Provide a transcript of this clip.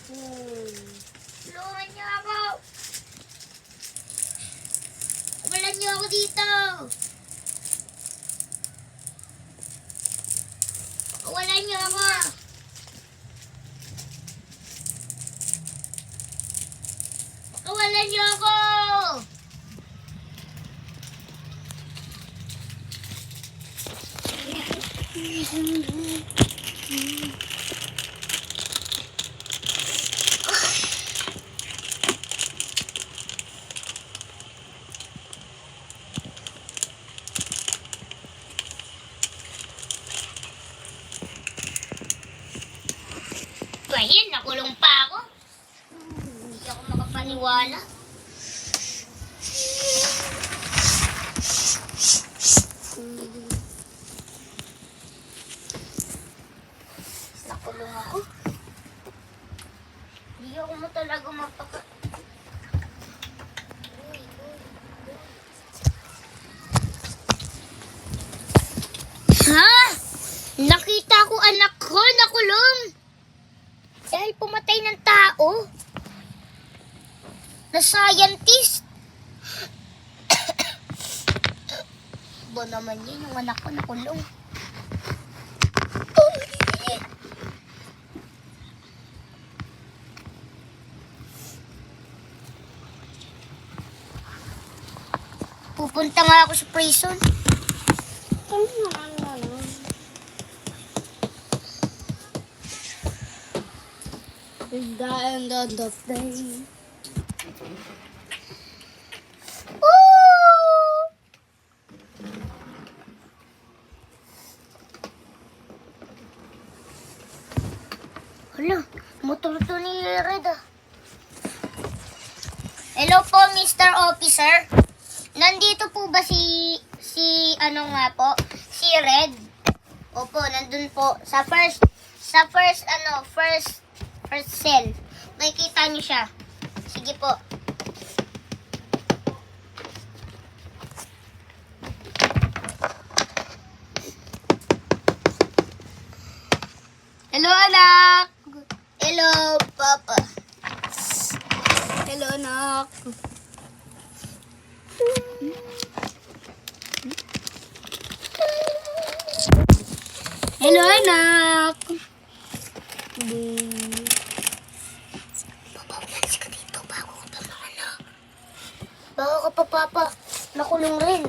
Tulungan niyo ako. Walan niyo ako dito. Walan niyo ako. Walan niyo ako. Ayan, nakulong pa ako. Hindi ako makapaniwala. Nakulong ako. Hindi ako mo talaga mapaka... Ha? Nakita ko anak ko nakulong. Dahil pumatay ng tao. Na scientist. Ba naman yun, yung anak ko nakulong. Pupunta nga ako sa prison. The end of the day. Hala, motor to ni Red ah. Hello po, Mr. Officer. Nandito po ba si Red? Opo, nandun po sa first cell. Makikita niyo siya. Sige po. Hello, anak. Hello, Papa. Hello, anak. Hello, anak. Baka ka pa, Papa. Nakulong rin.